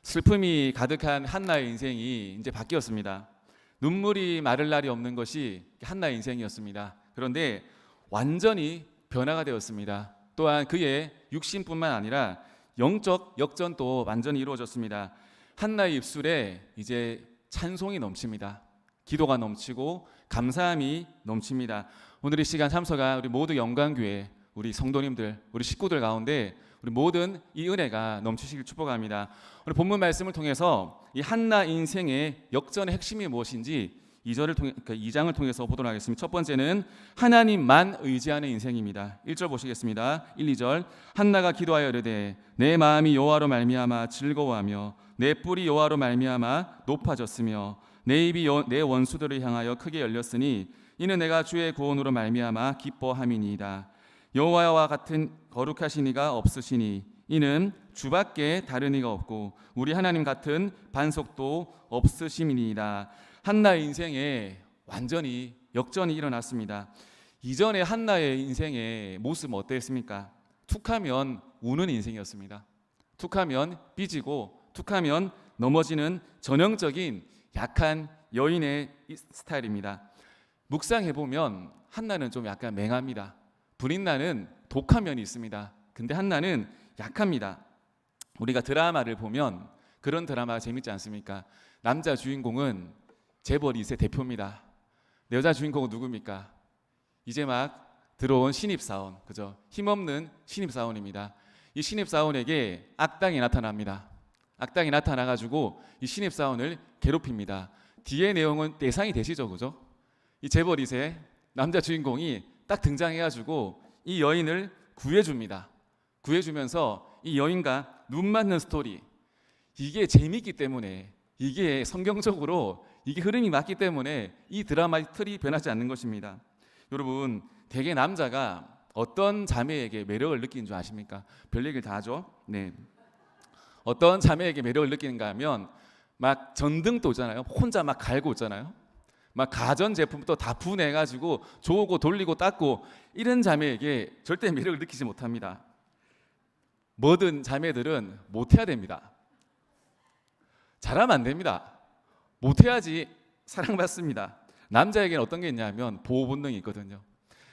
슬픔이 가득한 한나의 인생이 이제 바뀌었습니다. 눈물이 마를 날이 없는 것이 한나의 인생이었습니다. 그런데 완전히 변화가 되었습니다. 또한 그의 육신뿐만 아니라 영적 역전도 완전히 이루어졌습니다. 한나의 입술에 이제 찬송이 넘칩니다. 기도가 넘치고 감사함이 넘칩니다. 오늘 이 시간 참석한 우리 모두 영광교회 우리 성도님들, 우리 식구들 가운데 우리 모든 이 은혜가 넘치시길 축복합니다. 오늘 본문 말씀을 통해서 이 한나 인생의 역전의 핵심이 무엇인지 2장을 통해서 보도록 하겠습니다. 첫 번째는 하나님만 의지하는 인생입니다. 1절 보시겠습니다. 1, 2절. 한나가 기도하여 이르되 내 마음이 여호와로 말미암아 즐거워하며 내 뿔이 여호와로 말미암아 높아졌으며 내 입이 내 원수들을 향하여 크게 열렸으니 이는 내가 주의 구원으로 말미암아 기뻐함이니이다. 여호와와 같은 거룩하신 이가 없으시니 이는 주밖에 다른 이가 없고 우리 하나님 같은 반석도 없으심이니이다. 한나의 인생에 완전히 역전이 일어났습니다. 이전에 한나의 인생의 모습은 어땠습니까? 툭하면 우는 인생이었습니다. 툭하면 삐지고 툭하면 넘어지는 전형적인 약한 여인의 스타일입니다. 묵상해보면 한나는 좀 약간 맹합니다. 불인나는 독한 면이 있습니다. 근데 한나는 약합니다. 우리가 드라마를 보면 그런 드라마가 재밌지 않습니까? 남자 주인공은 재벌 2세 대표입니다. 여자 주인공은 누굽니까? 이제 막 들어온 신입사원, 그죠? 힘없는 신입사원입니다. 이 신입사원에게 악당이 나타납니다. 악당이 나타나가지고 이 신입사원을 괴롭힙니다. 뒤에 내용은 예상이 되시죠, 그죠? 이 재벌 2세 남자 주인공이 딱 등장해가지고 이 여인을 구해줍니다. 구해주면서 이 여인과 눈 맞는 스토리, 이게 재밌기 때문에, 이게 성경적으로 이게 흐름이 맞기 때문에 이 드라마의 틀이 변하지 않는 것입니다. 여러분, 대개 남자가 어떤 자매에게 매력을 느끼는 줄 아십니까? 별 얘기를 다 하죠. 네. 어떤 자매에게 매력을 느끼는가 하면 막 전등도 있잖아요. 혼자 막 갈고 있잖아요. 막 가전 제품부터 다 분해가지고 조고 돌리고 닦고 이런 자매에게 절대 매력을 느끼지 못합니다. 뭐든 자매들은 못해야 됩니다. 잘하면 안 됩니다. 못해야지 사랑받습니다. 남자에게는 어떤 게 있냐면 보호 본능이 있거든요.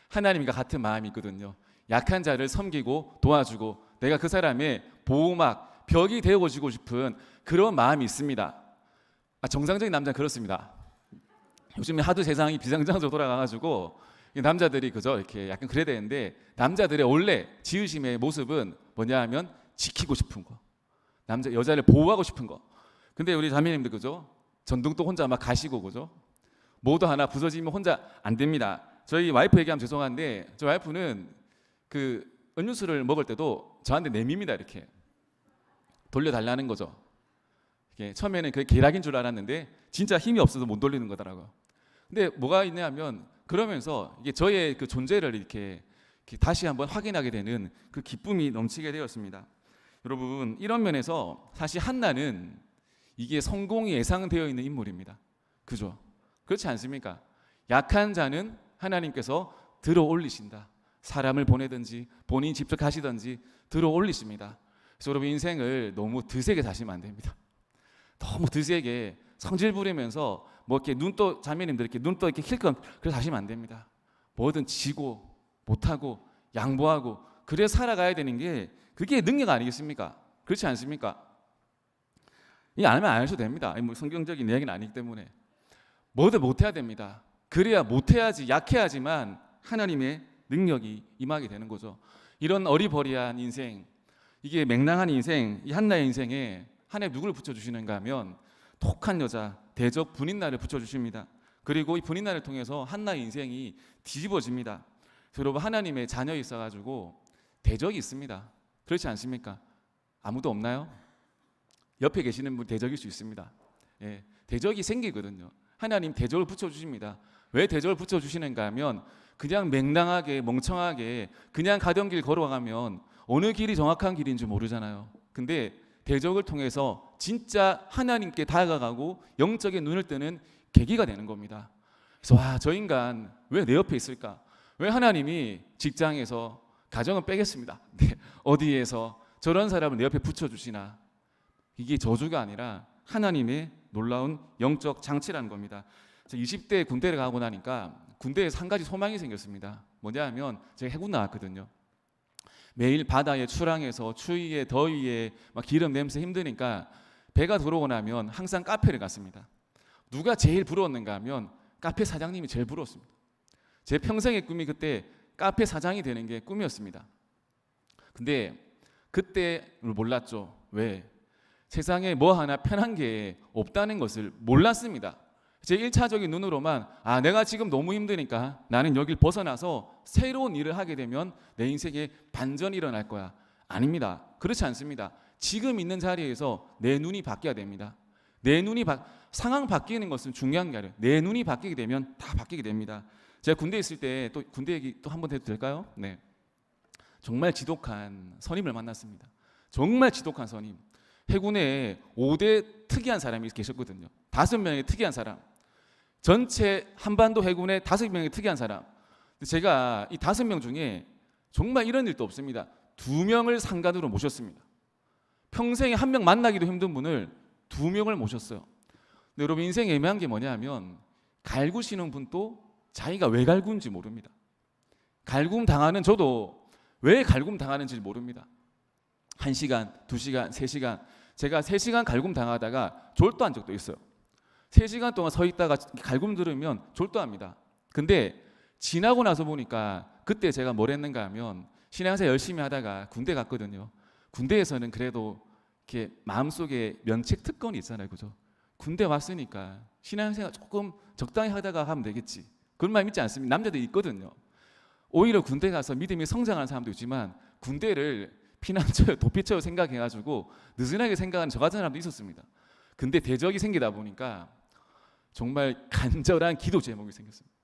하나님과 같은 마음이 있거든요. 약한 자를 섬기고 도와주고 내가 그 사람의 보호막, 벽이 되어주고 싶은 그런 마음이 있습니다. 정상적인 남자는 그렇습니다. 요즘에 하도 세상이 비상장으로 돌아가가지고 남자들이 그저 이렇게 약간 그래야 되는데, 남자들의 원래 지으심의 모습은 뭐냐 하면 지키고 싶은 거, 여자를 보호하고 싶은 거. 근데 우리 자매님들 그죠? 전등도 혼자 막 가시고 그죠? 뭐도 하나 부서지면 혼자 안 됩니다. 저희 와이프 얘기하면 죄송한데 저희 와이프는 그 음료수를 먹을 때도 저한테 내밉니다. 이렇게 돌려달라는 거죠. 이게 처음에는 그게 계략인 줄 알았는데 진짜 힘이 없어서 못 돌리는 거더라고요. 근데 뭐가 있냐면 그러면서 이게 저의 그 존재를 이렇게 다시 한번 확인하게 되는 그 기쁨이 넘치게 되었습니다. 여러분, 이런 면에서 사실 한나는 이게 성공이 예상되어 있는 인물입니다. 그죠? 그렇지 않습니까? 약한 자는 하나님께서 들어 올리신다. 사람을 보내든지 본인이 직접 가시든지 들어 올리십니다. 그래서 여러분, 인생을 너무 드세게 사시면 안 됩니다. 너무 드세게 성질 부리면서 뭐 이렇게 눈떠 자매님들 이렇게 눈떠 이렇게 힐끔 그래서 사시면 안 됩니다. 뭐든 지고 못하고 양보하고 그래 살아가야 되는 게 그게 능력 아니겠습니까? 그렇지 않습니까? 이 안 하면 안 하셔도 됩니다. 뭐 성경적인 이야기는 아니기 때문에 뭐든 못해야 됩니다. 그래야 못해야지, 약해야지만 하나님의 능력이 임하게 되는 거죠. 이런 어리버리한 인생, 이게 맹랑한 인생, 이 한나의 인생에 하나님 누구를 붙여주시는가 하면 독한 여자, 대적 분인나를 붙여주십니다. 그리고 이 분인나를 통해서 한나의 인생이 뒤집어집니다. 여러분, 하나님의 자녀에 있어가지고 대적이 있습니다. 그렇지 않습니까? 아무도 없나요? 옆에 계시는 분 대적일 수 있습니다. 예, 대적이 생기거든요. 하나님 대적을 붙여주십니다. 왜 대적을 붙여주시는가 하면 그냥 맹랑하게 멍청하게 그냥 가던 길 걸어가면 어느 길이 정확한 길인지 모르잖아요. 근데 대적을 통해서 진짜 하나님께 다가가고 영적인 눈을 뜨는 계기가 되는 겁니다. 그래서 와, 저 인간 왜 내 옆에 있을까? 왜 하나님이 직장에서, 가정은 빼겠습니다. 어디에서 저런 사람을 내 옆에 붙여주시나? 이게 저주가 아니라 하나님의 놀라운 영적 장치라는 겁니다. 20대 군대를 가고 나니까 군대에서 한 가지 소망이 생겼습니다. 뭐냐 하면 제가 해군 나왔거든요. 매일 바다에 출항해서 추위에 더위에 막 기름 냄새 힘드니까 배가 들어오고 나면 항상 카페를 갔습니다. 누가 제일 부러웠는가 하면 카페 사장님이 제일 부러웠습니다. 제 평생의 꿈이 그때 카페 사장이 되는 게 꿈이었습니다. 근데 그때 몰랐죠. 왜? 세상에 뭐 하나 편한 게 없다는 것을 몰랐습니다. 제 1차적인 눈으로만 내가 지금 너무 힘드니까 나는 여길 벗어나서 새로운 일을 하게 되면 내 인생에 반전이 일어날 거야. 아닙니다. 그렇지 않습니다. 지금 있는 자리에서 내 눈이 바뀌어야 됩니다. 상황 바뀌는 것은 중요한 게 아니에요. 내 눈이 바뀌게 되면 다 바뀌게 됩니다. 제가 군대에 있을 때 또 군대 얘기 또 한 번 해도 될까요? 네. 정말 지독한 선임을 만났습니다. 정말 지독한 선임. 해군에 5대 특이한 사람이 계셨거든요. 5명의 특이한 사람. 전체 한반도 해군에 5명의 특이한 사람. 제가 이 5명 중에 정말 이런 일도 없습니다. 2명을 상관으로 모셨습니다. 평생에 한 명 만나기도 힘든 분을 2명을 모셨어요. 근데 여러분 인생에 애매한 게 뭐냐 하면 갈구시는 분도 자기가 왜 갈구인지 모릅니다. 갈굼 당하는 저도 왜 갈굼 당하는지 모릅니다. 1시간, 2시간, 3시간 제가 3시간 갈굼 당하다가 졸도한 적도 있어요. 3시간 동안 서 있다가 갈굼 들으면 졸도합니다. 근데 지나고 나서 보니까 그때 제가 뭘 했는가 하면 신앙생활 열심히 하다가 군대 갔거든요. 군대에서는 그래도 이렇게 마음속에 면책 특권이 있잖아요. 그죠? 군대 왔으니까 신앙생활 조금 적당히 하다가 하면 되겠지. 그런 말 믿지 않습니다. 남자들이 있거든요. 오히려 군대 가서 믿음이 성장하는 사람도 있지만 군대를 피난처요 도피처요 생각해가지고 느슨하게 생각하는 저 같은 사람도 있었습니다. 근데 대적이 생기다 보니까 정말 간절한 기도 제목이 생겼습니다.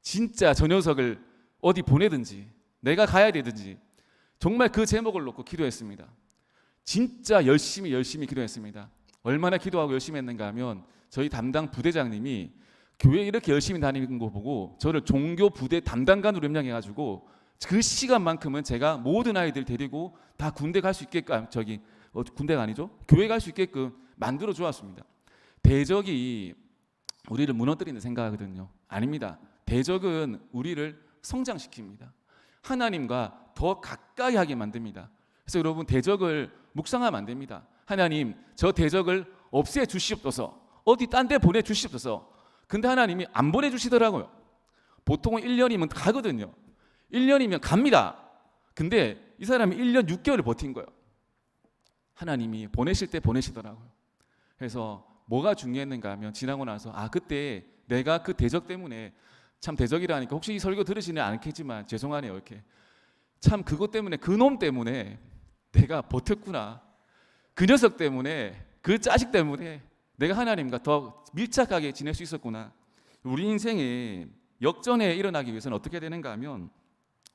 진짜 저 녀석을 어디 보내든지 내가 가야 되든지 정말 그 제목을 놓고 기도했습니다. 진짜 열심히 기도했습니다. 얼마나 기도하고 열심히 했는가 하면 저희 담당 부대장님이 교회 이렇게 열심히 다니는 거 보고 저를 종교 부대 담당관으로 임명해가지고 그 시간만큼은 제가 모든 아이들 데리고 다 군대 갈 수 있게끔 군대가 아니죠? 교회 갈 수 있게끔 만들어 주었습니다. 대적이 우리를 무너뜨리는 생각하거든요. 아닙니다. 대적은 우리를 성장시킵니다. 하나님과 더 가까이 하게 만듭니다. 그래서 여러분 대적을 묵상하면 안 됩니다. 하나님 저 대적을 없애 주시옵소서. 어디 딴 데 보내 주시옵소서. 근데 하나님이 안 보내 주시더라고요. 보통은 1년이면 가거든요. 1년이면 갑니다. 근데 이 사람이 1년 6개월을 버틴 거예요. 하나님이 보내실 때 보내시더라고요. 그래서 뭐가 중요했는가 하면 지나고 나서 그때 내가 그 대적 때문에 참 대적이라니까 혹시 이 설교 들으시는 않겠지만 죄송하네요. 이렇게 참 그것 때문에 그놈 때문에 내가 버텼구나. 그 녀석 때문에 그 자식 때문에 내가 하나님과 더 밀착하게 지낼 수 있었구나. 우리 인생에 역전에 일어나기 위해서는 어떻게 되는가 하면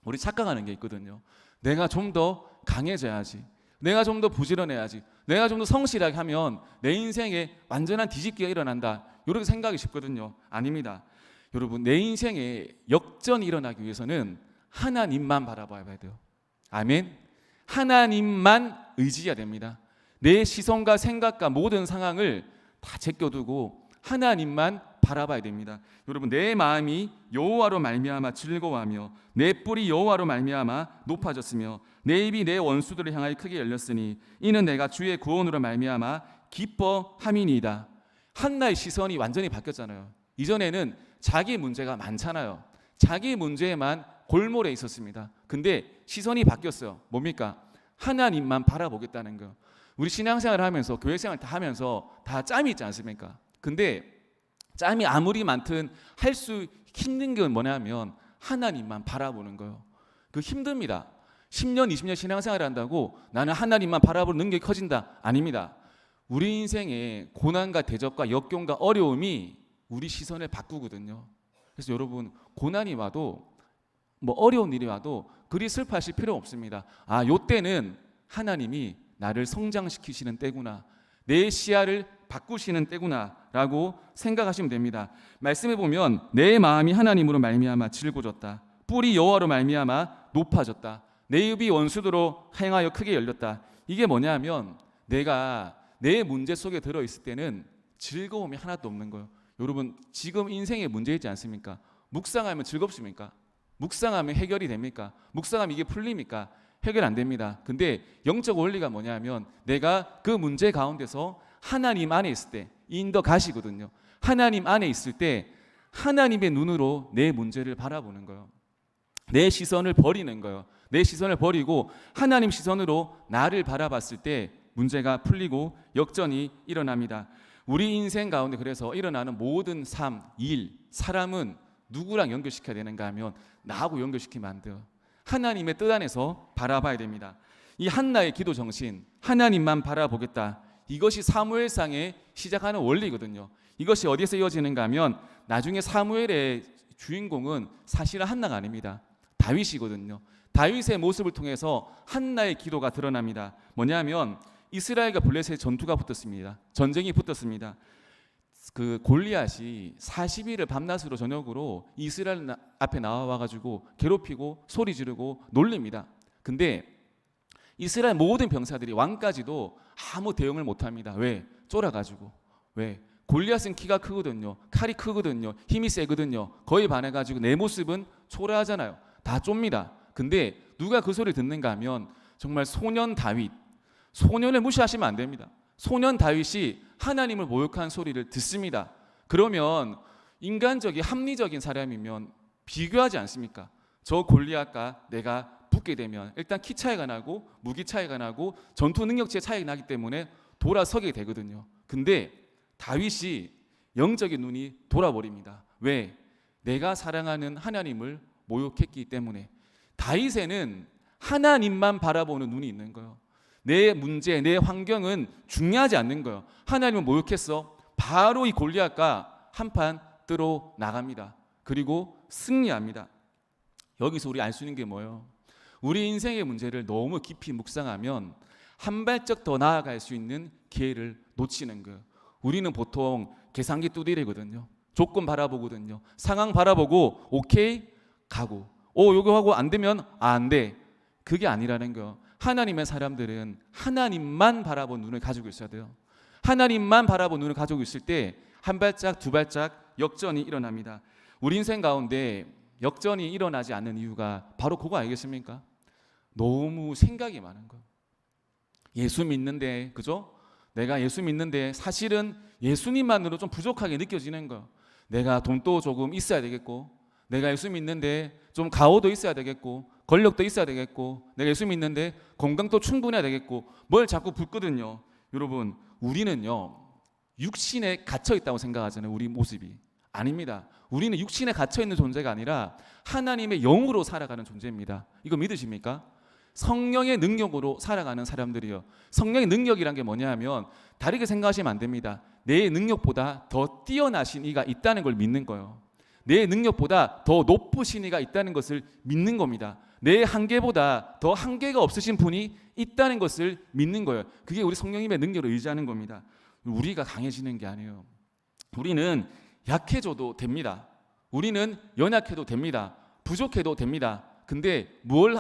우리 착각하는 게 있거든요. 내가 좀 더 강해져야지. 내가 좀 더 부지런해야지. 내가 좀 더 성실하게 하면 내 인생에 완전한 뒤집기가 일어난다. 이렇게 생각이 쉽거든요. 아닙니다. 여러분 내 인생에 역전이 일어나기 위해서는 하나님만 바라봐야 돼요. 아멘. 하나님만 의지해야 됩니다. 내 시선과 생각과 모든 상황을 다 제껴두고 하나님만 바라봐야 됩니다. 여러분 내 마음이 여호와로 말미암아 즐거워하며 내 뿔이 여호와로 말미암아 높아졌으며 내 입이 내 원수들을 향하여 크게 열렸으니 이는 내가 주의 구원으로 말미암아 기뻐함이니이다. 한나의 시선이 완전히 바뀌었잖아요. 이전에는 자기 문제가 많잖아요. 자기 문제에만 골몰해 있었습니다. 근데 시선이 바뀌었어요. 뭡니까? 하나님만 바라보겠다는 거. 우리 신앙생활을 하면서 교회생활 다 하면서 다 짬이 있지 않습니까? 근데 짬이 아무리 많든 할 수 힘든 건 뭐냐면 하나님만 바라보는 거예요. 그 힘듭니다. 10년, 20년 신앙생활을 한다고 나는 하나님만 바라보는 능력이 커진다. 아닙니다. 우리 인생의 고난과 대적과 역경과 어려움이 우리 시선을 바꾸거든요. 그래서 여러분 고난이 와도 어려운 일이 와도 그리 슬퍼하실 필요 없습니다. 요때는 하나님이 나를 성장시키시는 때구나. 내 시야를 바꾸시는 때구나 라고 생각하시면 됩니다. 말씀해 보면 내 마음이 하나님으로 말미암아 즐거워졌다. 뿔이 여호와로 말미암아 높아졌다. 내 입이 원수도로 행하여 크게 열렸다. 이게 뭐냐면 내가 내 문제 속에 들어있을 때는 즐거움이 하나도 없는 거예요. 여러분, 지금 인생에 문제 있지 않습니까? 묵상하면 즐겁습니까? 묵상하면 해결이 됩니까? 묵상하면 이게 풀립니까? 해결 안 됩니다. 근데 영적 원리가 뭐냐면 내가 그 문제 가운데서 하나님 안에 있을 때, 인더 가시거든요. 하나님 안에 있을 때 하나님의 눈으로 내 문제를 바라보는 거예요. 내 시선을 버리는 거예요. 내 시선을 버리고 하나님 시선으로 나를 바라봤을 때 문제가 풀리고 역전이 일어납니다. 우리 인생 가운데 그래서 일어나는 모든 삶, 일, 사람은 누구랑 연결시켜야 되는가 하면 나하고 연결시키면 안 돼요. 하나님의 뜻 안에서 바라봐야 됩니다. 이 한나의 기도 정신, 하나님만 바라보겠다. 이것이 사무엘상에 시작하는 원리거든요. 이것이 어디에서 이어지는가 하면 나중에 사무엘의 주인공은 사실은 한나가 아닙니다. 다윗이거든요. 다윗의 모습을 통해서 한나의 기도가 드러납니다. 뭐냐면 이스라엘과 블레셋의 전투가 붙었습니다. 전쟁이 붙었습니다. 그 골리앗이 40일을 밤낮으로 저녁으로 이스라엘 앞에 나와가지고 괴롭히고 소리 지르고 놀립니다. 근데 이스라엘 모든 병사들이 왕까지도 아무 대응을 못합니다. 왜? 쫄아가지고. 왜? 골리앗은 키가 크거든요. 칼이 크거든요. 힘이 세거든요. 거의 반해가지고 내 모습은 초라하잖아요. 다 좁니다. 근데 누가 그 소리를 듣는가 하면 정말 소년 다윗. 소년을 무시하시면 안 됩니다. 소년 다윗이 하나님을 모욕한 소리를 듣습니다. 그러면 인간적인 합리적인 사람이면 비교하지 않습니까? 저 골리앗과 내가 붙게 되면 일단 키 차이가 나고 무기 차이가 나고 전투 능력치의 차이가 나기 때문에 돌아서게 되거든요. 근데 다윗이 영적인 눈이 돌아버립니다. 왜? 내가 사랑하는 하나님을 모욕했기 때문에. 다윗에는 하나님만 바라보는 눈이 있는 거예요. 내 문제, 내 환경은 중요하지 않는 거예요. 하나님을 모욕했어. 바로 이 골리앗과 한판 뜨러 나갑니다. 그리고 승리합니다. 여기서 우리 알 수 있는 게 뭐예요? 우리 인생의 문제를 너무 깊이 묵상하면 한 발짝 더 나아갈 수 있는 기회를 놓치는 거예요. 우리는 보통 계산기 두드리거든요. 조건 바라보거든요. 상황 바라보고 오케이 가고 요거 하고 안 되면 안 돼. 그게 아니라는 거예요. 하나님의 사람들은 하나님만 바라본 눈을 가지고 있어야 돼요. 하나님만 바라본 눈을 가지고 있을 때 한 발짝 두 발짝 역전이 일어납니다. 우리 인생 가운데 역전이 일어나지 않는 이유가 바로 그거 아니겠습니까? 너무 생각이 많은 거예요. 예수 믿는데, 그죠? 내가 예수 믿는데 사실은 예수님만으로 좀 부족하게 느껴지는 거예요. 내가 돈도 조금 있어야 되겠고, 내가 예수 믿는데 좀 가오도 있어야 되겠고, 권력도 있어야 되겠고, 내가 예수 믿는데 건강도 충분해야 되겠고, 뭘 자꾸 붙거든요. 여러분, 우리는요 육신에 갇혀 있다고 생각하잖아요. 우리 모습이 아닙니다. 우리는 육신에 갇혀 있는 존재가 아니라 하나님의 영으로 살아가는 존재입니다. 이거 믿으십니까? 성령의 능력으로 살아가는 사람들이요. 성령의 능력이란 게 뭐냐면 다르게 생각하시면 안 됩니다. 내 능력보다 더 뛰어나신 이가 있다는 걸 믿는 거예요. 내 능력보다 더 높으신 이가 있다는 것을 믿는 겁니다. 내 한계보다 더 한계가 없으신 분이 있다는 것을 믿는 거예요. 그게 우리 성령님의 능력을 의지하는 겁니다. 우리가 강해지는 게 아니에요. 우리는 약해져도 됩니다. 우리는 연약해도 됩니다. 부족해도 됩니다. 근데 뭘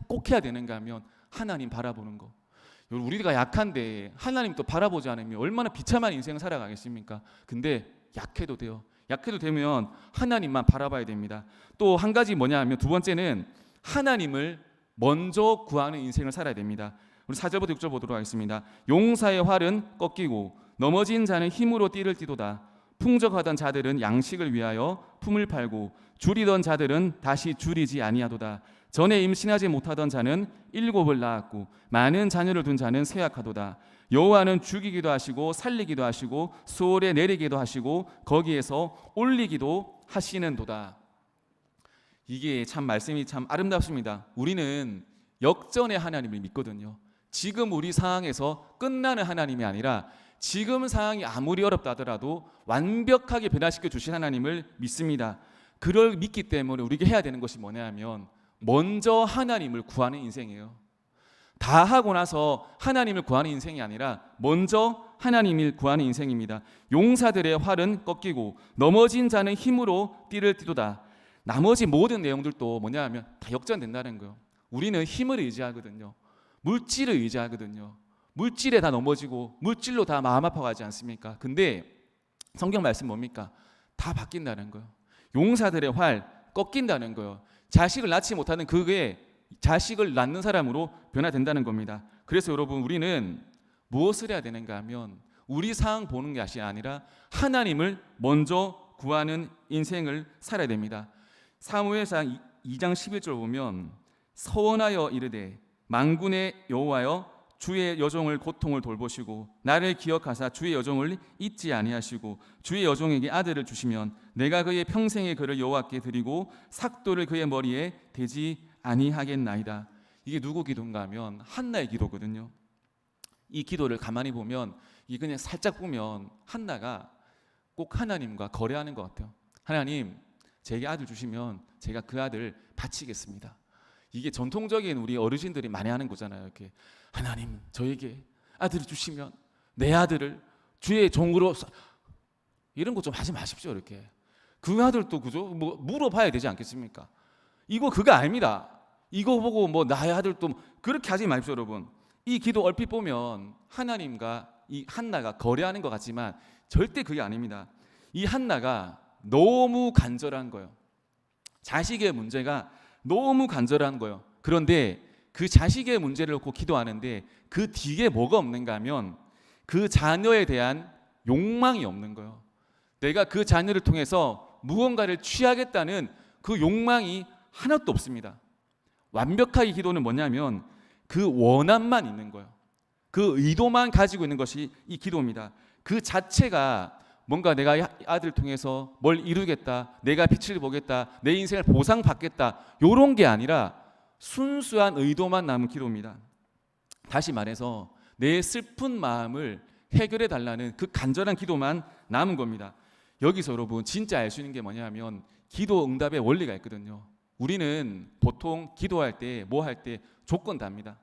꼭 해야 되는가 하면 하나님 바라보는 거. 우리가 약한데 하나님 또 바라보지 않으면 얼마나 비참한 인생을 살아가겠습니까? 근데 약해도 돼요. 약해도 되면 하나님만 바라봐야 됩니다. 또 한 가지 뭐냐 하면 두 번째는 하나님을 먼저 구하는 인생을 살아야 됩니다. 우리 4절부터 6절 보도록 하겠습니다. 용사의 활은 꺾이고 넘어진 자는 힘으로 띠를 띠도다. 풍족하던 자들은 양식을 위하여 품을 팔고 줄이던 자들은 다시 줄이지 아니하도다. 전에 임신하지 못하던 자는 7을 낳았고 많은 자녀를 둔 자는 쇠약하도다. 여호와는 죽이기도 하시고 살리기도 하시고 수월에 내리기도 하시고 거기에서 올리기도 하시는도다. 이게 참 말씀이 참 아름답습니다. 우리는 역전의 하나님을 믿거든요. 지금 우리 상황에서 끝나는 하나님이 아니라 지금 상황이 아무리 어렵다 하더라도 완벽하게 변화시켜 주신 하나님을 믿습니다. 그걸 믿기 때문에 우리가 해야 되는 것이 뭐냐 하면 먼저 하나님을 구하는 인생이에요. 다 하고 나서 하나님을 구하는 인생이 아니라 먼저 하나님을 구하는 인생입니다. 용사들의 활은 꺾이고 넘어진 자는 힘으로 띠를 띠도다. 나머지 모든 내용들도 뭐냐 하면 다 역전된다는 거예요. 우리는 힘을 의지하거든요. 물질을 의지하거든요. 물질에 다 넘어지고 물질로 다 마음 아파가지 않습니까? 근데 성경 말씀 뭡니까? 다 바뀐다는 거예요. 용사들의 활 꺾인다는 거예요. 자식을 낳지 못하는 그게 자식을 낳는 사람으로 변화된다는 겁니다. 그래서 여러분, 우리는 무엇을 해야 되는가 하면 우리 상황 보는 것이 아니라 하나님을 먼저 구하는 인생을 살아야 됩니다. 사무엘상 2장 11절 보면 서원하여 이르되 만군의 여호와여 주의 여종을 고통을 돌보시고 나를 기억하사 주의 여종을 잊지 아니하시고 주의 여종에게 아들을 주시면 내가 그의 평생의 그를 여호와께 드리고 삭도를 그의 머리에 대지 아니하겠나이다. 이게 누구 기도인가 하면 한나의 기도거든요. 이 기도를 가만히 보면, 이 그냥 살짝 보면 한나가 꼭 하나님과 거래하는 것 같아요. 하나님, 제게 아들 주시면 제가 그 아들 바치겠습니다. 이게 전통적인 우리 어르신들이 많이 하는 거잖아요. 이렇게 하나님, 저에게 아들을 주시면 내 아들을 주의 종으로, 이런 거 좀 하지 마십시오. 이렇게 그 아들도 그죠? 뭐 물어봐야 되지 않겠습니까? 이거 그거 아닙니다. 이거 보고 뭐 나의 아들도 그렇게 하지 마십시오, 여러분. 이 기도 얼핏 보면 하나님과 이 한나가 거래하는 것 같지만 절대 그게 아닙니다. 이 한나가 너무 간절한 거예요. 자식의 문제가 너무 간절한 거예요. 그런데 그 자식의 문제를 놓고 기도하는데 그 뒤에 뭐가 없는가 하면 그 자녀에 대한 욕망이 없는 거예요. 내가 그 자녀를 통해서 무언가를 취하겠다는 그 욕망이 하나도 없습니다. 완벽하게 기도는 뭐냐면 그 원함만 있는 거예요. 그 의도만 가지고 있는 것이 이 기도입니다. 그 자체가 뭔가 내가 아들을 통해서 뭘 이루겠다, 내가 빛을 보겠다, 내 인생을 보상받겠다, 이런 게 아니라 순수한 의도만 남은 기도입니다. 다시 말해서 내 슬픈 마음을 해결해 달라는 그 간절한 기도만 남은 겁니다. 여기서 여러분 진짜 알 수 있는 게 뭐냐면 기도 응답의 원리가 있거든요. 우리는 보통 기도할 때 뭐 할 때 조건 답니다.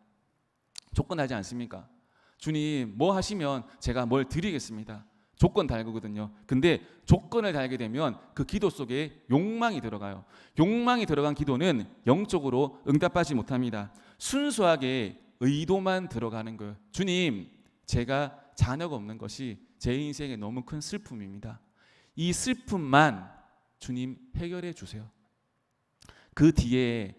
조건하지 않습니까? 주님 뭐 하시면 제가 뭘 드리겠습니다. 조건 달거든요. 근데 조건을 달게 되면 그 기도 속에 욕망이 들어가요. 욕망이 들어간 기도는 영적으로 응답하지 못합니다. 순수하게 의도만 들어가는 거예요. 주님, 제가 자녀가 없는 것이 제 인생에 너무 큰 슬픔입니다. 이 슬픔만 주님 해결해 주세요. 그 뒤에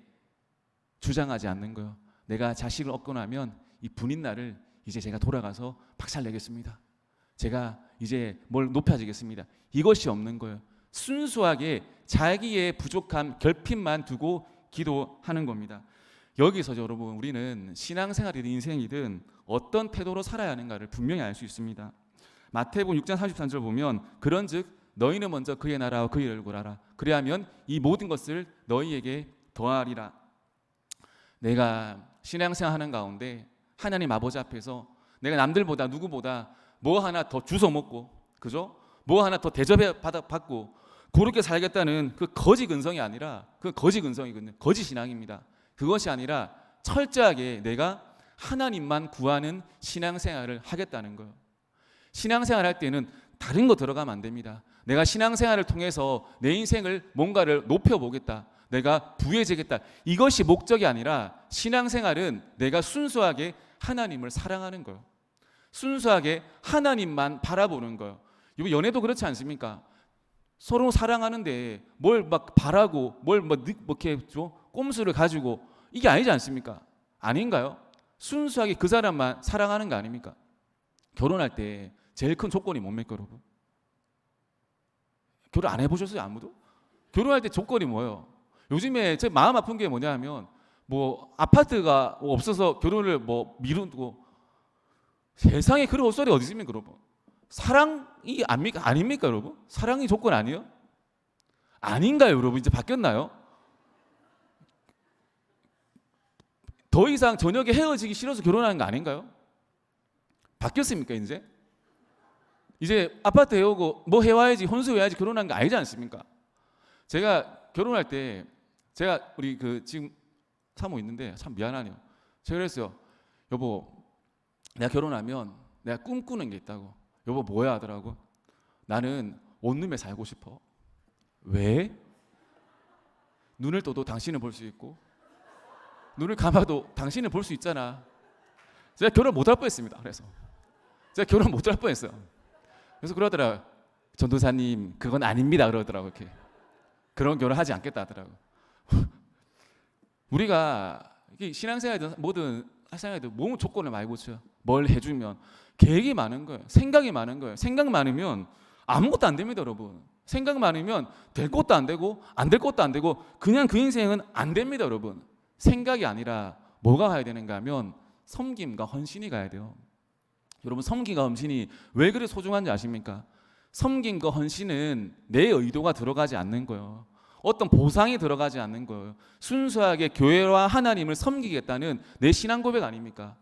주장하지 않는 거예요. 내가 자식을 얻고 나면 이 분인 날을 이제 제가 돌아가서 박살내겠습니다. 제가 이제 뭘 높여지겠습니다. 이것이 없는 거예요. 순수하게 자기의 부족함, 결핍만 두고 기도하는 겁니다. 여기서 여러분 우리는 신앙생활이든 인생이든 어떤 태도로 살아야 하는가를 분명히 알 수 있습니다. 마태복음 6장 33절 보면 그런즉 너희는 먼저 그의 나라와 그의 얼굴 알아. 그리하면 이 모든 것을 너희에게 더하리라. 내가 신앙생활 하는 가운데 하나님 아버지 앞에서 내가 남들보다 누구보다 뭐 하나 더 주워 먹고, 그죠? 뭐 하나 더 대접해 받고 그렇게 살겠다는 그 거짓 근성이 아니라, 그 거짓 근성이거든요. 거짓 신앙입니다. 그것이 아니라 철저하게 내가 하나님만 구하는 신앙생활을 하겠다는 거예요. 신앙생활 할 때는 다른 거 들어가면 안 됩니다. 내가 신앙생활을 통해서 내 인생을 뭔가를 높여보겠다, 내가 부유해지겠다, 이것이 목적이 아니라 신앙생활은 내가 순수하게 하나님을 사랑하는 거예요. 순수하게 하나님만 바라보는 거예요. 이거 연애도 그렇지 않습니까? 서로 사랑하는데 뭘 막 바라고 뭘 뭐 이렇게 꼼수를 가지고, 이게 아니지 않습니까? 아닌가요? 순수하게 그 사람만 사랑하는 거 아닙니까? 결혼할 때 제일 큰 조건이 뭡니까, 여러분? 결혼 안 해보셨어요, 아무도? 결혼할 때 조건이 뭐예요? 요즘에 제 마음 아픈 게 뭐냐면 뭐 아파트가 없어서 결혼을 뭐 미루고, 세상에 그런 헛소리 어디 있습니까, 여러분? 사랑이 아닙니까, 여러분? 사랑이 조건 아니에요? 아닌가요, 여러분? 이제 바뀌었나요? 더 이상 저녁에 헤어지기 싫어서 결혼하는 거 아닌가요? 바뀌었습니까, 이제? 이제 아파트 해오고 뭐 해와야지, 혼수해야지 결혼한 거 아니지 않습니까? 제가 결혼할 때, 제가 우리 그 지금 사모 있는데 참 미안하네요. 제가 그랬어요. 여보, 내가 결혼하면 내가 꿈꾸는 게 있다고. 여보 뭐야 하더라고. 나는 원룸에 살고 싶어. 왜? 눈을 떠도 당신을 볼 수 있고 눈을 감아도 당신을 볼 수 있잖아. 제가 결혼 못할 뻔했습니다. 그래서 제가 결혼 못할 뻔했어요. 그래서 그러더라. 전도사님 그건 아닙니다. 그러더라고. 이렇게 그런 결혼하지 않겠다 하더라고. 우리가 이게 신앙생활이든 뭐든 생활에도 몸 조건을 많이 고쳐요. 뭘 해주면 계획이 많은 거예요. 생각이 많은 거예요. 생각 많으면 아무것도 안 됩니다, 여러분. 생각 많으면 될 것도 안 되고 안 될 것도 안 되고 그냥 그 인생은 안 됩니다, 여러분. 생각이 아니라 뭐가 가야 되는가 하면 섬김과 헌신이 가야 돼요. 여러분, 섬김과 헌신이 왜 그렇게 소중한지 아십니까? 섬김과 헌신은 내 의도가 들어가지 않는 거예요. 어떤 보상이 들어가지 않는 거예요. 순수하게 교회와 하나님을 섬기겠다는 내 신앙 고백 아닙니까?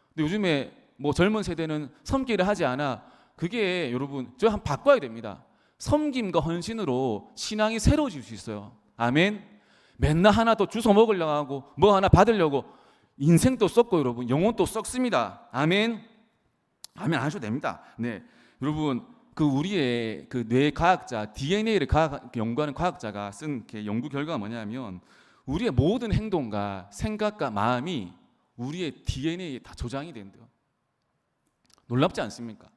근데 요즘에 뭐 젊은 세대는 섬기를 하지 않아. 그게 여러분 저 한번 바꿔야 됩니다. 섬김과 헌신으로 신앙이 새로워질 수 있어요. 아멘. 맨날 하나 더 주워 먹으려고 하고 뭐 하나 받으려고 인생도 썩고 여러분 영혼도 썩습니다. 아멘. 아멘 안 하셔도 됩니다. 네, 여러분 그 우리의 그 뇌 과학자 DNA를 연구하는 과학자가 쓴 연구 결과가 뭐냐면 우리의 모든 행동과 생각과 마음이 우리의 DNA에 다 저장이 된대요. 놀랍지 않습니까?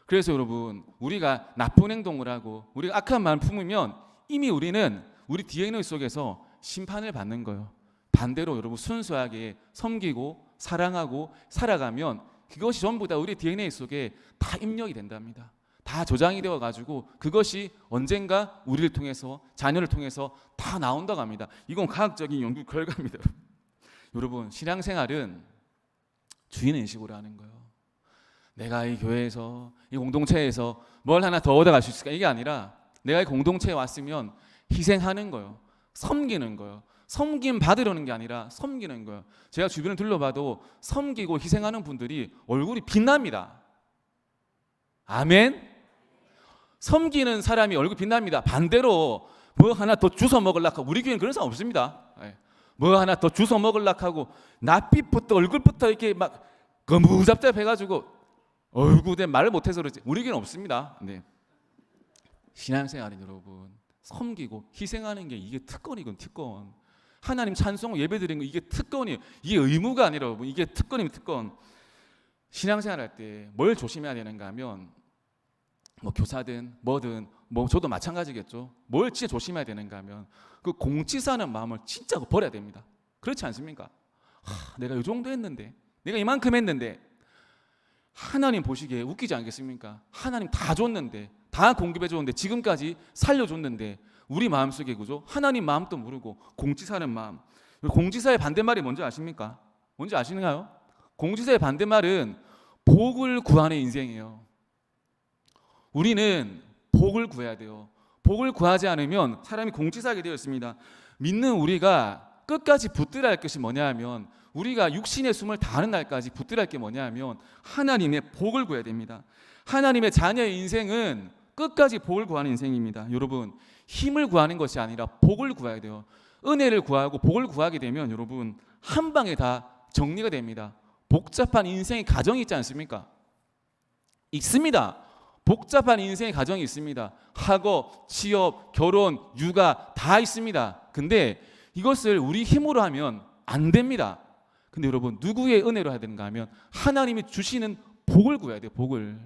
그래서 여러분 우리가 나쁜 행동을 하고 우리가 악한 마음을 품으면 이미 우리는 우리 DNA 속에서 심판을 받는 거예요. 반대로 여러분 순수하게 섬기고 사랑하고 살아가면 그것이 전부 다 우리 DNA 속에 다 입력이 된답니다. 다 저장이 되어 가지고 그것이 언젠가 우리를 통해서 자녀를 통해서 다 나온다고 합니다. 이건 과학적인 연구 결과입니다. 여러분 신앙생활은 주인의식으로 하는 거예요. 내가 이 교회에서 이 공동체에서 뭘 하나 더 얻어갈 수 있을까? 이게 아니라 내가 이 공동체에 왔으면 희생하는 거예요. 섬기는 거예요. 섬김 받으려는 게 아니라 섬기는 거예요. 제가 주변을 둘러봐도 섬기고 희생하는 분들이 얼굴이 빛납니다. 아멘. 섬기는 사람이 얼굴 빛납니다. 반대로 뭐 하나 더 주워 먹으려고 하고 우리 교회는 그런 사람 없습니다. 뭐 하나 더 주워 먹으려고 하고 낯빛부터 얼굴부터 이렇게 막 거무잡잡해가지고 얼굴에 말을 못해서 그렇지 우리 교회는 없습니다. 네. 신앙생활은 여러분 섬기고 희생하는 게 이게 특권이건 특권. 하나님 찬송 예배드리는 거 이게 특권이에요. 이게 의무가 아니라 여러분 이게 특권이면 특권. 신앙생활 할 때 뭘 조심해야 되는가 하면 뭐 교사든 뭐든 뭐 저도 마찬가지겠죠. 뭘 진짜 조심해야 되는가 하면 그 공치사는 마음을 진짜 버려야 됩니다. 그렇지 않습니까? 내가 이 정도 했는데 내가 이만큼 했는데 하나님 보시기에 웃기지 않겠습니까? 하나님 다 줬는데 다 공급해 줬는데 지금까지 살려줬는데 우리 마음속에 그죠? 하나님 마음도 모르고 공치사는 마음. 공치사의 반대말이 뭔지 아십니까? 뭔지 아시나요? 공치사의 반대말은 복을 구하는 인생이에요. 우리는 복을 구해야 돼요. 복을 구하지 않으면 사람이 공치사하게 되어 있습니다. 믿는 우리가 끝까지 붙들어야 할 것이 뭐냐 하면 우리가 육신의 숨을 다하는 날까지 붙들어야 할 게 뭐냐 하면 하나님의 복을 구해야 됩니다. 하나님의 자녀의 인생은 끝까지 복을 구하는 인생입니다. 여러분 힘을 구하는 것이 아니라 복을 구해야 돼요. 은혜를 구하고 복을 구하게 되면 여러분 한 방에 다 정리가 됩니다. 복잡한 인생의 가정이 있지 않습니까? 있습니다. 복잡한 인생의 가정이 있습니다. 학업, 취업, 결혼, 육아 다 있습니다. 근데 이것을 우리 힘으로 하면 안 됩니다. 근데 여러분 누구의 은혜로 해야 되는가 하면 하나님이 주시는 복을 구해야 돼요. 복을.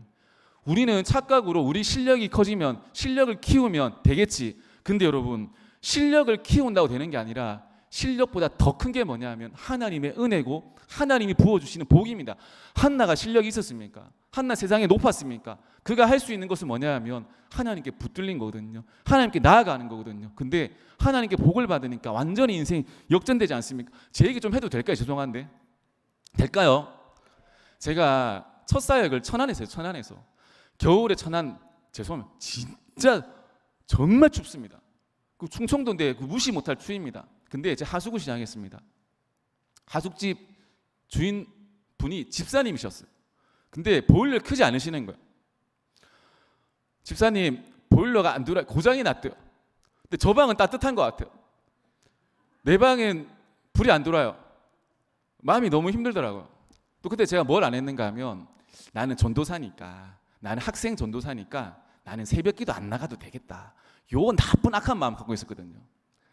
우리는 착각으로 우리 실력이 커지면 실력을 키우면 되겠지. 근데 여러분 실력을 키운다고 되는 게 아니라 실력보다 더 큰 게 뭐냐 하면 하나님의 은혜고 하나님이 부어주시는 복입니다. 한나가 실력이 있었습니까? 한나 세상에 높았습니까? 그가 할 수 있는 것은 뭐냐 하면 하나님께 붙들린 거거든요. 하나님께 나아가는 거거든요. 근데 하나님께 복을 받으니까 완전히 인생이 역전되지 않습니까? 제 얘기 좀 해도 될까요? 죄송한데 될까요? 제가 첫 사역을 천안에서 했어요. 천안에서 겨울에 천안 죄송합니다. 진짜 정말 춥습니다. 그 충청도인데 그 무시 못할 추위입니다. 근데 제 하수구 시작했습니다. 하숙집 주인 분이 집사님이셨어요. 근데 보일러 크지 않으시는 거예요. 집사님 보일러가 안 들어와요. 고장이 났대요. 근데 저 방은 따뜻한 것 같아요. 내 방엔 불이 안 들어와요. 마음이 너무 힘들더라고요. 또 그때 제가 뭘 안 했는가 하면 나는 전도사니까 나는 학생 전도사니까 나는 새벽기도 안 나가도 되겠다. 요 나쁜 악한 마음 갖고 있었거든요.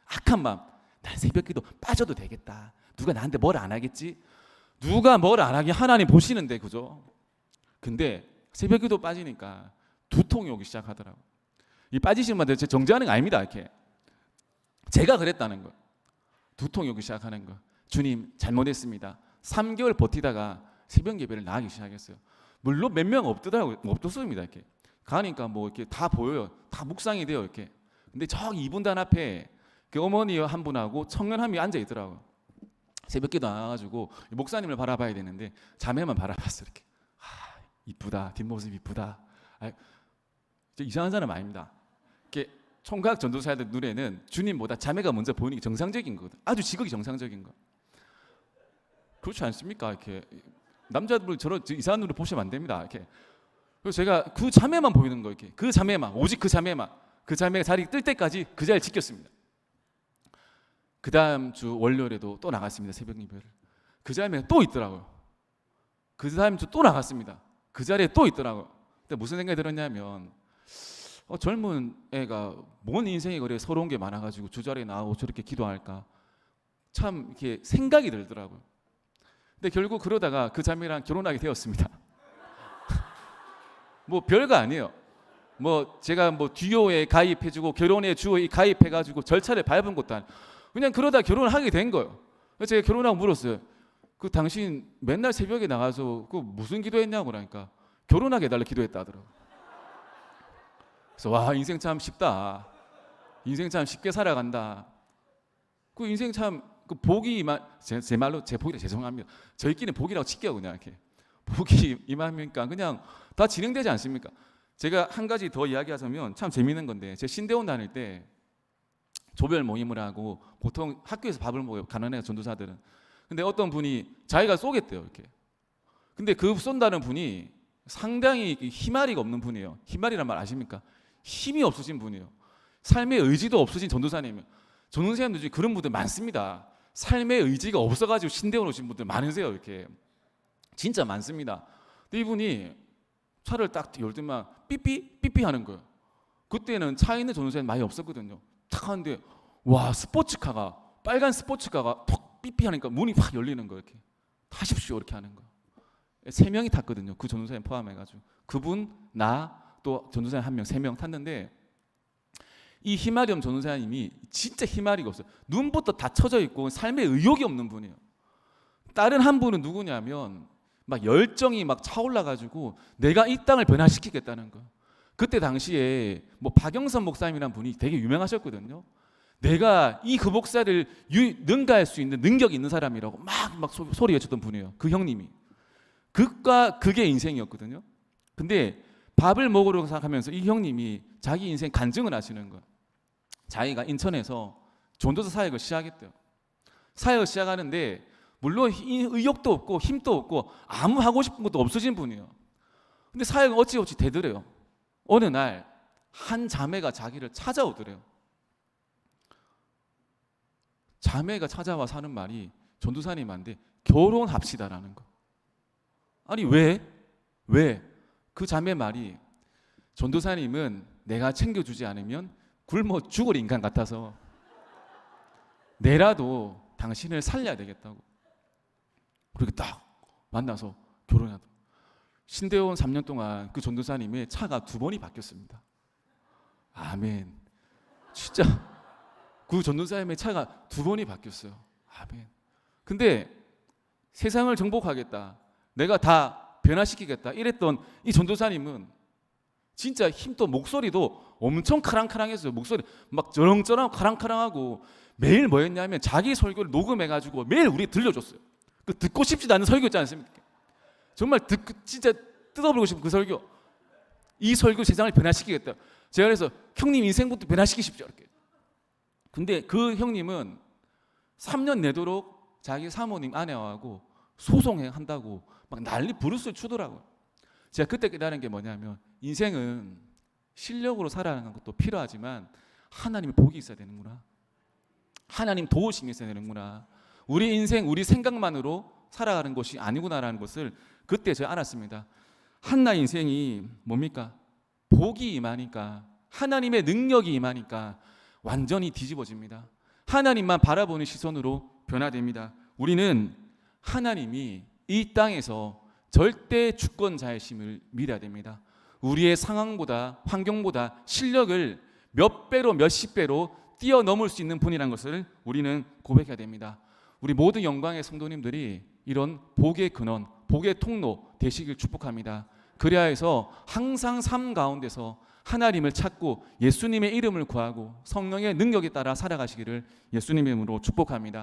악한 마음. 난 새벽기도 빠져도 되겠다. 누가 나한테 뭘 안 하겠지? 누가 뭘 안 하게 하나님 보시는데, 그죠? 근데 새벽기도 빠지니까 두통이 오기 시작하더라고. 이 빠지시는 분들 제 정죄하는 거 아닙니다. 이렇게 제가 그랬다는 거. 두통이 오기 시작하는 거. 주님 잘못했습니다. 3개월 버티다가 새벽 예배를 나가기 시작했어요. 물론 몇 명 없더습니다. 이렇게 가니까 뭐 이렇게 다 보여요. 다 묵상이 돼요. 이렇게. 근데 저기 이분단 앞에 그 어머니 한 분하고 청년 한 명이 앉아 있더라고요. 새벽기도 안 와가지고 목사님을 바라봐야 되는데 자매만 바라봤어. 이렇게. 이쁘다. 뒷모습 이쁘다. 이상한 사람 아닙니다. 이렇게 총각 전도사들 눈에는 주님보다 자매가 먼저 보이는 게 정상적인 거거든. 아주 지극히 정상적인 거. 그렇지 않습니까? 이렇게 남자들 저런 이상한 눈으로 보시면 안 됩니다. 이렇게. 그래서 제가 그 자매만 보이는 거 이렇게 그 자매만 오직 그 자매가 자리 뜰 때까지 그 자리를 지켰습니다. 그 다음 주 월요일에도 또 나갔습니다. 새벽 예배를. 그 자매가 또 있더라고요. 그 다음 주 또 나갔습니다. 그 자리에 또 있더라고요. 근데 무슨 생각이 들었냐면 젊은 애가 뭔 인생이 그래 서러운 게 많아가지고 주자리에 나오고 저렇게 기도할까 참 이렇게 생각이 들더라고요. 근데 결국 그러다가 그 자매랑 결혼하게 되었습니다. 뭐 별거 아니에요. 뭐 제가 뭐 듀오에 가입해주고 결혼에 주어에 가입해가지고 절차를 밟은 것도 아니에요. 그냥 그러다 결혼을 하게 된 거예요. 그래서 제가 결혼하고 물었어요. 그 당신 맨날 새벽에 나가서 그 무슨 기도했냐고 그러니까 결혼하게 해달라 기도했다 하더라고요. 그래서 와 인생 참 쉽다. 인생 참 쉽게 살아간다. 그 인생 참 그 복이 제 말로 제 복이라 죄송합니다. 저희끼리는 복이라고 칠게요 그냥 이렇게. 복이 임하니까 그냥 다 진행되지 않습니까? 제가 한 가지 더 이야기하자면 참 재밌는 건데 제 신대원 다닐 때 조별 모임을 하고 보통 학교에서 밥을 먹어요. 가난해 전도사들은. 근데 어떤 분이 자기가 쏘겠대요 이렇게. 근데 그 쏜다는 분이 상당히 희마리가 없는 분이에요. 희마리란 말 아십니까? 힘이 없으신 분이에요. 삶의 의지도 없으신 전도사님이에요. 전도사님들 중에 그런 분들 많습니다. 삶의 의지가 없어가지고 신대원 오신 분들 많으세요. 이렇게 진짜 많습니다. 근데 이분이 차를 딱 열 때만 삐삐 하는 거예요. 그때는 차 있는 전도사님 많이 없었거든요. 탁 하는데 와 스포츠카가 빨간 스포츠카가 톡 삐삐 하니까 문이 확 열리는 거예요. 이렇게 타십시오 이렇게 하는 거. 3명이 탔거든요. 그 전도사님 포함해가지고 그분 나 또 전도사님 1명 3명 탔는데 이 희마리엄 전도사님이 진짜 희마리가 없어요. 눈부터 다 쳐져 있고 삶에 의욕이 없는 분이에요. 다른 한 분은 누구냐면 막 열정이 막 차올라가지고 내가 이 땅을 변화시키겠다는 거. 그때 당시에 뭐 박영선 목사님이라는 분이 되게 유명하셨거든요. 내가 이 그 목사를 능가할 수 있는 능력이 있는 사람이라고 막 소리 외쳤던 분이에요. 그 형님이. 그게 인생이었거든요. 근데 밥을 먹으러 가면서 이 형님이 자기 인생 간증을 하시는 거예요. 자기가 인천에서 전도사 사역을 시작했대요. 사역을 시작하는데 물론 의욕도 없고 힘도 없고 아무 하고 싶은 것도 없으신 분이에요. 근데 사역은 어찌어찌 되더래요. 어느 날 한 자매가 자기를 찾아오더래요. 자매가 찾아와 사는 말이 전도사님한테 결혼합시다라는 거. 아니 왜? 그 자매 말이 전도사님은 내가 챙겨주지 않으면 굶어 죽을 인간 같아서 내라도 당신을 살려야 되겠다고. 그렇게 딱 만나서 결혼하다. 신대원 3년 동안 그 전도사님의 차가 2번이 바뀌었습니다. 아멘. 진짜 그 전도사님의 차가 2번이 바뀌었어요. 아멘. 근데 세상을 정복하겠다. 내가 다 변화시키겠다. 이랬던 이 전도사님은 진짜 힘도 목소리도 엄청 카랑카랑했어요. 목소리 막 저렁저렁 카랑카랑하고 매일 뭐 했냐면 자기 설교를 녹음해가지고 매일 우리 들려줬어요. 그 듣고 싶지도 않은 설교 있지 않습니까? 정말 진짜 뜯어버리고 싶은 그 설교. 이 설교 세상을 변화시키겠다. 제가 그래서 형님 인생부터 변화시키십시오 이렇게. 근데 그 형님은 3년 내도록 자기 사모님 아내하고 소송한다고 막 난리 부르스를 추더라고요. 제가 그때 깨달은 게 뭐냐면 인생은 실력으로 살아가는 것도 필요하지만 하나님의 복이 있어야 되는구나. 하나님 도우심이 있어야 되는구나. 우리 인생 우리 생각만으로 살아가는 것이 아니구나라는 것을 그때 제가 알았습니다. 한나 인생이 뭡니까? 복이 임하니까 하나님의 능력이 임하니까 완전히 뒤집어집니다. 하나님만 바라보는 시선으로 변화됩니다. 우리는 하나님이 이 땅에서 절대 주권자이심을 믿어야 됩니다. 우리의 상황보다 환경보다 실력을 몇 배로 몇십 배로 뛰어넘을 수 있는 분이라는 것을 우리는 고백해야 됩니다. 우리 모든 영광의 성도님들이 이런 복의 근원, 복의 통로 되시길 축복합니다. 그래야 해서 항상 삶 가운데서 하나님을 찾고 예수님의 이름을 구하고 성령의 능력에 따라 살아가시기를 예수님의 이름으로 축복합니다.